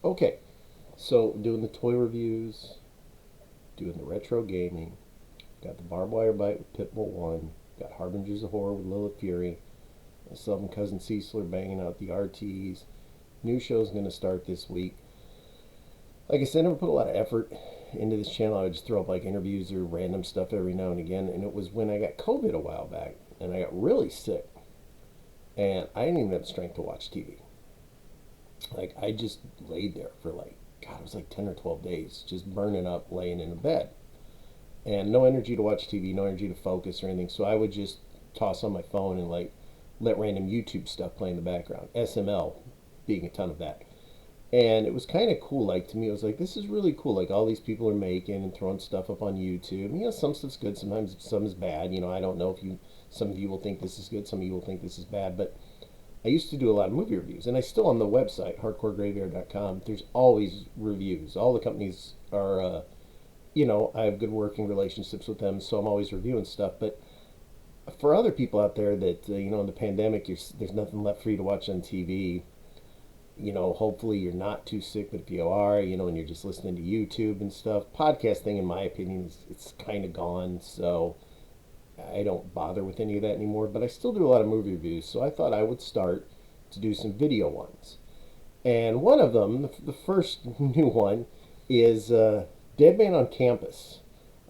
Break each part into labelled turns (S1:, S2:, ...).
S1: Okay, so doing the toy reviews, doing the retro gaming, got the barbed wire bite with Pitbull 1, got Harbingers of Horror with Lilith Fury, myself and Cousin Cecil are banging out the RTs. New show's going to start this week. Like I said, I never put a lot of effort into this channel. I would just throw up like interviews or random stuff every now and again. And it was when I got COVID a while back and I got really sick. And I didn't even have the strength to watch TV. Like, I just laid there for like, God, it was like 10 or 12 days, just burning up, laying in a bed. And no energy to watch TV, no energy to focus or anything. So I would just toss on my phone and like let random YouTube stuff play in the background. SML being a ton of that. And it was kind of cool. Like, to me, it was like, this is really cool. Like, all these people are making and throwing stuff up on YouTube. You know, some stuff's good, sometimes some is bad. You know, I don't know if some of you will think this is good, some of you will think this is bad. But I used to do a lot of movie reviews, and I still on the website, hardcoregraveyard.com. There's always reviews. All the companies are, I have good working relationships with them, so I'm always reviewing stuff. But for other people out there that, in the pandemic, there's nothing left for you to watch on TV. Hopefully you're not too sick, but if you are, and you're just listening to YouTube and stuff, podcasting, in my opinion, it's kind of gone, so I don't bother with any of that anymore, but I still do a lot of movie reviews, so I thought I would start to do some video ones. And one of them, the first new one, is Dead Man on Campus,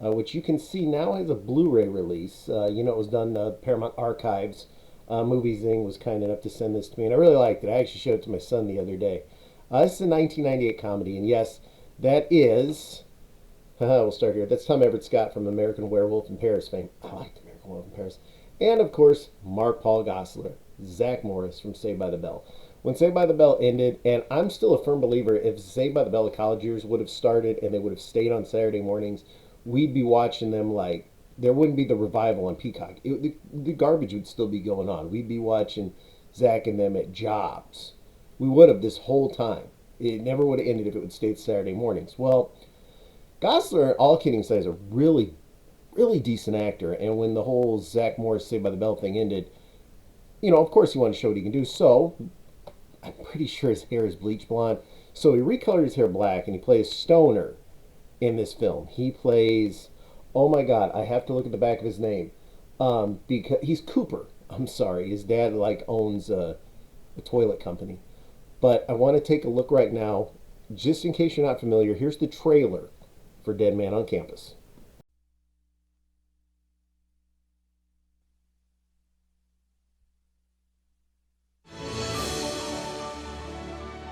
S1: which you can see now has a Blu-ray release. It was done, Paramount Archives. Movie Zing was kind enough to send this to me, and I really liked it. I actually showed it to my son the other day. This is a 1998 comedy, and yes, that is... we'll start here. That's Everett Scott from American Werewolf in Paris fame. I like American Werewolf in Paris. And, of course, Mark Paul Gosselaar, Zach Morris from Saved by the Bell. When Saved by the Bell ended, and I'm still a firm believer, if Saved by the Bell, the college years would have started and they would have stayed on Saturday mornings, we'd be watching them like... There wouldn't be the revival on Peacock. The garbage would still be going on. We'd be watching Zach and them at jobs. We would have this whole time. It never would have ended if it would stay Saturday mornings. Well, Gosselaar, all kidding aside, is a really, really decent actor. And when the whole Zach Morris Saved by the Bell thing ended, of course he wanted to show what he can do. So, I'm pretty sure his hair is bleach blonde. So he recolored his hair black and he plays Stoner in this film. He plays... Oh my God, I have to look at the back of his name. Because he's Cooper. I'm sorry. His dad owns a toilet company. But I want to take a look right now. Just in case you're not familiar, here's the trailer for Dead Man on Campus.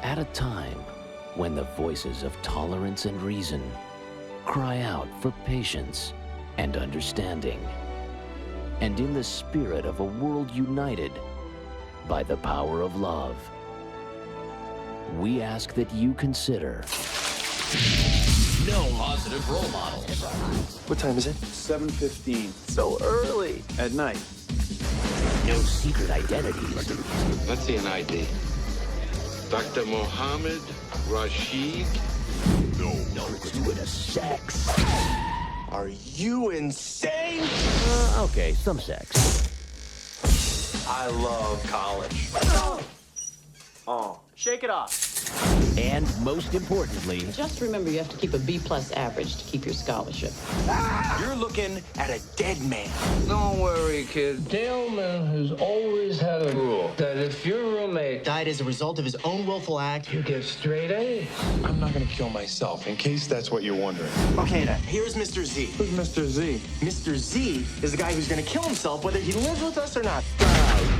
S2: At a time when the voices of tolerance and reason cry out for patience and understanding, and in the spirit of a world united by the power of love, we ask that you consider no positive role model.
S3: What time is it?
S4: 7:15.
S3: So early.
S4: At night.
S2: No secret identities.
S5: Let's see an ID. Dr. Mohammed Rashid.
S2: No gratuitous sex.
S3: Are you insane?
S2: Okay, some sex.
S3: I love college. Oh.
S6: Shake it off.
S2: And most importantly,
S7: Just remember you have to keep a B+ average to keep your scholarship.
S3: You're looking at a dead man.
S5: Don't worry, kid.
S8: Daleman has always had a rule that if your roommate
S6: Died as a result of his own willful act.
S8: you get straight A's.
S4: I'm not gonna kill myself, in case that's what you're wondering.
S6: Okay, now, here's Mr. Z.
S4: Who's Mr. Z?
S6: Mr. Z is the guy who's gonna kill himself whether he lives with us or not.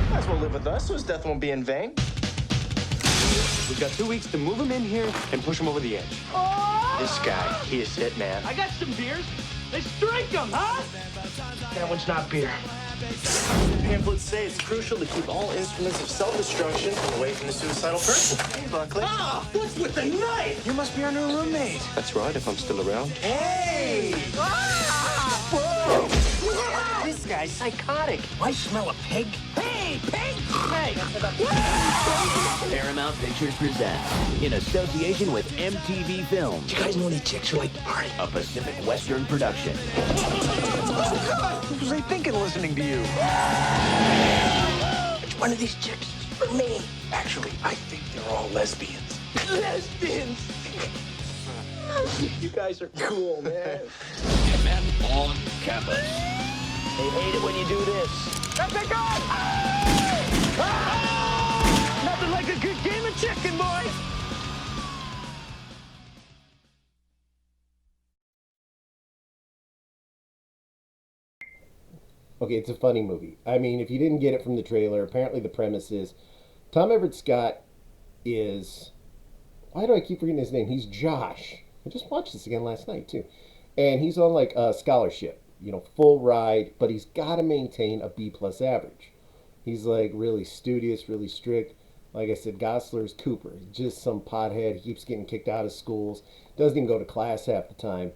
S6: Might as well live with us so his death won't be in vain. We've got 2 weeks to move him in here and push him over the edge. This guy, he is it, man.
S8: I got some beers. Let's drink them, huh? That one's not beer.
S6: Pamphlets say it's crucial to keep all instruments of self-destruction away from the suicidal person. Hey, Buckley.
S8: Ah, what's with the knife?
S6: You must be our new roommate.
S3: That's right, if I'm still around.
S6: Hey! Whoa! This guy's psychotic.
S8: I smell a pig. Hey, pig! Hey!
S2: Paramount Pictures presents, in association with MTV Films,
S8: You guys know any chicks who like to party?
S2: a Pacific Western production.
S6: What was I thinking listening to you?
S8: Which one of these chicks is for me? Actually, I think they're all lesbians.
S3: lesbians. You guys are cool, man.
S2: Men on campus.
S8: They hate it when you do this.
S3: That's a gun!
S8: Nothing like a good game of chicken, boys.
S1: Okay, it's a funny movie. I mean, if you didn't get it from the trailer, apparently the premise is Tom Everett Scott is. Why do I keep forgetting his name? He's Josh. I just watched this again last night, too. And he's on like a scholarship, full ride, but he's got to maintain a B plus average. He's like really studious, really strict. Like I said, Gosselaar's Cooper. He's just some pothead. He keeps getting kicked out of schools. Doesn't even go to class half the time.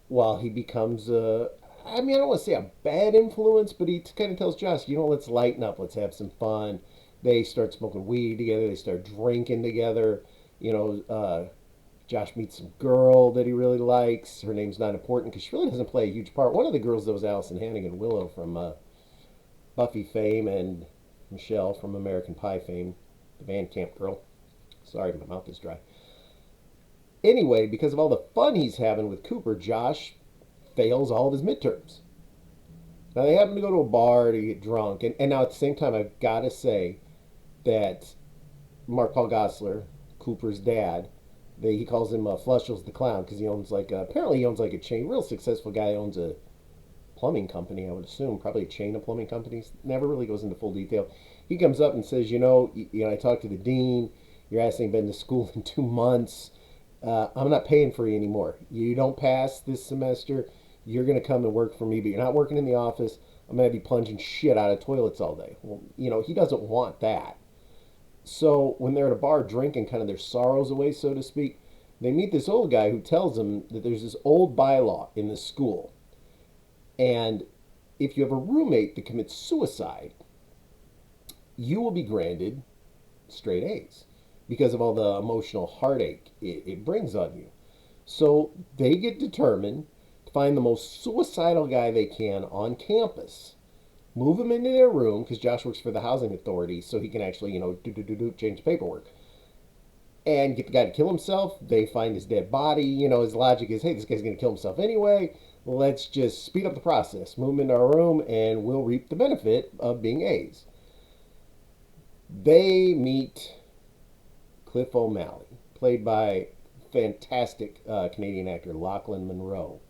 S1: While he becomes I don't want to say a bad influence, but he kind of tells Josh, let's lighten up. Let's have some fun. They start smoking weed together. They start drinking together. Josh meets some girl that he really likes. Her name's not important because she really doesn't play a huge part. One of the girls, though, was Allison Hannigan Willow from Buffy fame and Michelle from American Pie fame, the Van Camp girl. Sorry, my mouth is dry. Anyway, because of all the fun he's having with Cooper, Josh fails all of his midterms. Now, they happen to go to a bar to get drunk. And now, at the same time, I've got to say that Mark Paul Gosselaar, Cooper's dad, he calls him Flushels the Clown because he owns apparently he owns like a chain, real successful guy, owns a plumbing company, I would assume, probably a chain of plumbing companies. Never really goes into full detail. He comes up and says, I talked to the dean. Your ass ain't been to school in 2 months. I'm not paying for you anymore. You don't pass this semester, you're going to come and work for me, but you're not working in the office. I'm going to be plunging shit out of toilets all day. Well, he doesn't want that. So when they're at a bar drinking kind of their sorrows away, so to speak, they meet this old guy who tells them that there's this old bylaw in the school. And if you have a roommate that commits suicide, you will be granted straight A's because of all the emotional heartache it brings on you. So they get determined to find the most suicidal guy they can on campus, move him into their room, because Josh works for the housing authority, so he can actually, change the paperwork, and get the guy to kill himself. They find his dead body. His logic is, hey, this guy's going to kill himself anyway. Let's just speed up the process, move him into our room, and we'll reap the benefit of being A's. They meet Cliff O'Malley, played by fantastic Canadian actor Lachlan Monroe.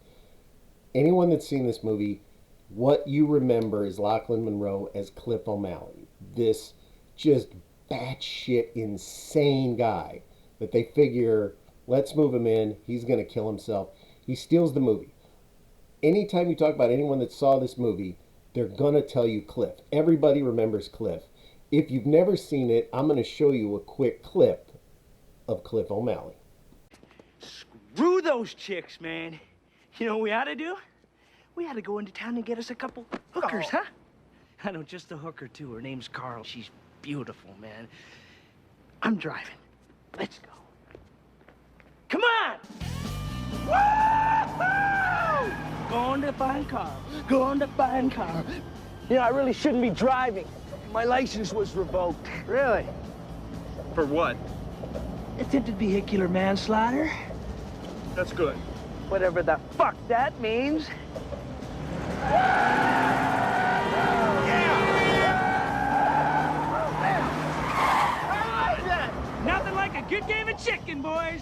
S1: Anyone that's seen this movie, what you remember is Lachlan Monroe as Cliff O'Malley. This just batshit insane guy that they figure, let's move him in, he's going to kill himself. He steals the movie. Anytime you talk about anyone that saw this movie, they're going to tell you Cliff. Everybody remembers Cliff. If you've never seen it, I'm going to show you a quick clip of Cliff O'Malley.
S8: Screw those chicks, man. You know what we ought to do? We ought to go into town and get us a couple hookers, huh? I know just a hooker, too. Her name's Carl. She's beautiful, man. I'm driving. Let's go. Come on! Woo-hoo! Going to find Carl. Going to find Carl. I really shouldn't be driving. My license was revoked.
S6: Really? For what?
S8: Attempted vehicular manslaughter.
S6: That's good.
S8: Whatever the fuck that means. Nothing like a good game of chicken, boys.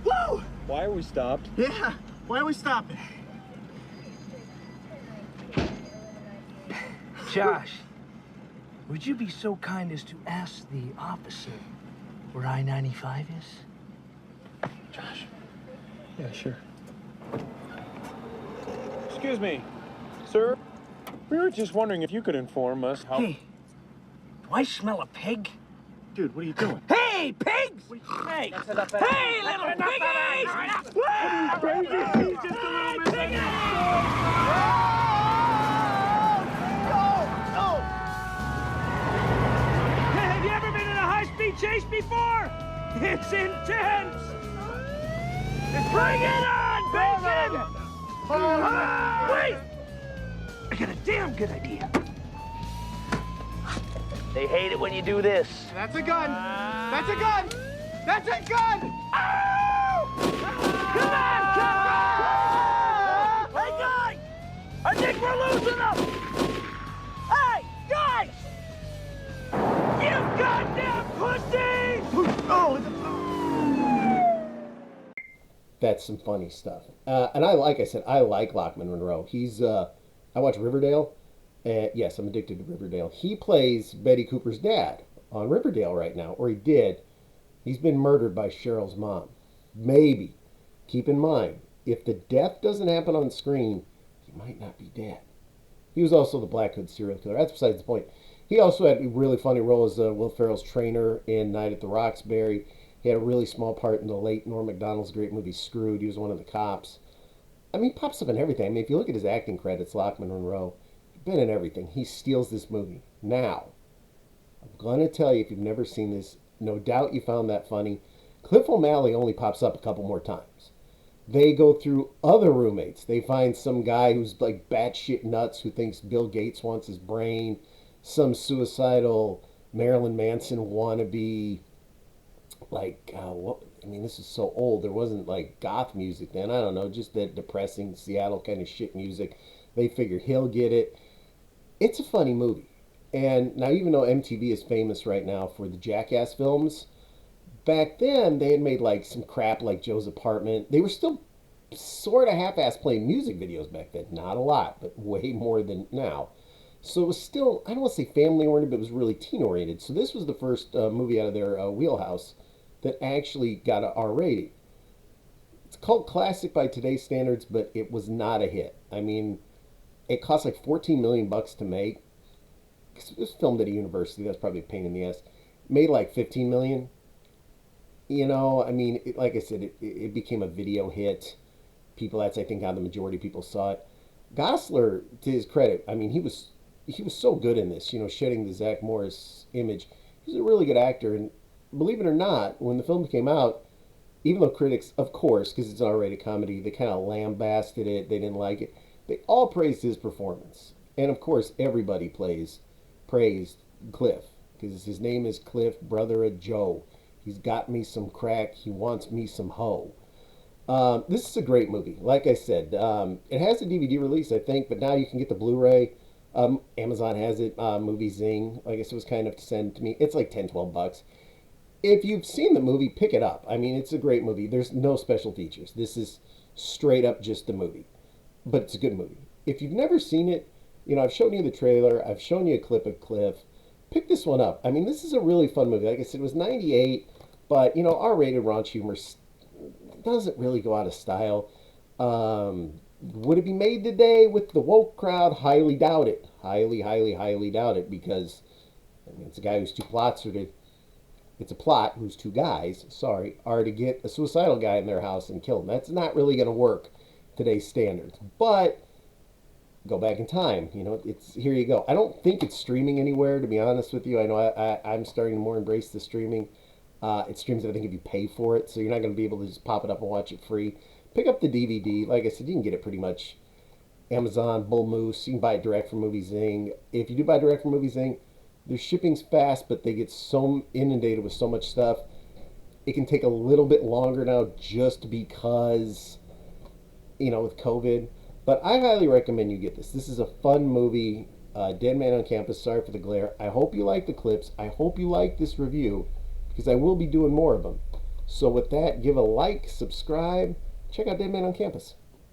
S8: Woo!
S6: Why are we stopped?
S8: Yeah, why are we stopping? Josh, would you be so kind as to ask the officer where I-95 is?
S6: Josh. Yeah, sure. Excuse me, sir. We were just wondering if you could inform us how...
S8: Hey, do I smell a pig?
S6: Dude, what are you doing?
S8: Hey, pigs! Hey! Hey, little piggies!
S6: Crazy? He's just a little bit...
S8: Have you ever been in a high-speed chase before? It's intense! Bring it on, Benson! Wait! I got a damn good idea. They hate it when you do this.
S3: That's a gun. That's a gun. That's a gun.
S8: Come on! Hey, guys! I think we're losing them! Hey, guys! You goddamn pussy!
S1: That's some funny stuff. And like I said, I like Lockman Monroe. He's, I watch Riverdale. Yes, I'm addicted to Riverdale. He plays Betty Cooper's dad on Riverdale right now, or he did. He's been murdered by Cheryl's mom. Maybe. Keep in mind, if the death doesn't happen on screen, he might not be dead. He was also the Black Hood serial killer. That's besides the point. He also had a really funny role as Will Ferrell's trainer in Night at the Roxbury. He had a really small part in the late Norm Macdonald's great movie Screwed. He was one of the cops. I mean, he pops up in everything. I mean, if you look at his acting credits, Lockman Monroe, he's been in everything. He steals this movie. Now, I'm going to tell you, if you've never seen this, no doubt you found that funny. Cliff O'Malley only pops up a couple more times. They go through other roommates. They find some guy who's like batshit nuts who thinks Bill Gates wants his brain. Some suicidal Marilyn Manson wannabe. Like, what? I mean, this is so old. There wasn't like goth music then. I don't know, just that depressing Seattle kind of shit music. They figure he'll get it. It's a funny movie. And now, even though MTV is famous right now for the Jackass films, back then they had made like some crap like Joe's Apartment. They were still sort of half-ass playing music videos back then. Not a lot, but way more than now. So it was still, I don't want to say family-oriented, but it was really teen-oriented. So this was the first movie out of their wheelhouse that actually got an R rating. It's called classic by today's standards, but it was not a hit. I mean, it cost like $14 million to make. It was filmed at a university. That's probably a pain in the ass. Made like $15 million. You know, I mean, like I said, it became a video hit. That's I think how the majority of people saw it. Gosselaar, to his credit, I mean, he was so good in this. You know, shedding the Zach Morris image. He's a really good actor, and believe it or not, when the film came out, even though critics, of course, because it's an R-rated comedy, they kind of lambasted it, they didn't like it, they all praised his performance. And of course, everybody praised Cliff, because his name is Cliff, brother of Joe. He's got me some crack, he wants me some hoe. This is a great movie. Like I said, it has a DVD release, I think, but now you can get the Blu-ray. Amazon has it, Movie Zing, I guess it was kind enough to send to me. It's like $10-12. If you've seen the movie, pick it up. I mean, it's a great movie. There's no special features. This is straight up just the movie. But it's a good movie. If you've never seen it, you know, I've shown you the trailer. I've shown you a clip of Cliff. Pick this one up. I mean, this is a really fun movie. Like I said, it was 98, but, you know, R-rated raunch humor doesn't really go out of style. Would it be made today with the woke crowd? Highly doubt it. Highly, highly, highly doubt it, because, I mean, it's a guy whose two plots are to... It's a plot whose two guys, are to get a suicidal guy in their house and kill him. That's not really going to work today's standards. But go back in time, you know, here you go. I don't think it's streaming anywhere, to be honest with you. I know I'm starting to more embrace the streaming. It streams, I think, if you pay for it, so you're not going to be able to just pop it up and watch it free. Pick up the DVD. Like I said, you can get it pretty much Amazon, Bull Moose. You can buy it direct from Movie Zing. If you do buy direct from Movie Zing, their shipping's fast, but they get so inundated with so much stuff. It can take a little bit longer now just because, you know, with COVID. But I highly recommend you get this. This is a fun movie. Dead Man on Campus, sorry for the glare. I hope you like the clips. I hope you like this review, because I will be doing more of them. So with that, give a like, subscribe, check out Dead Man on Campus.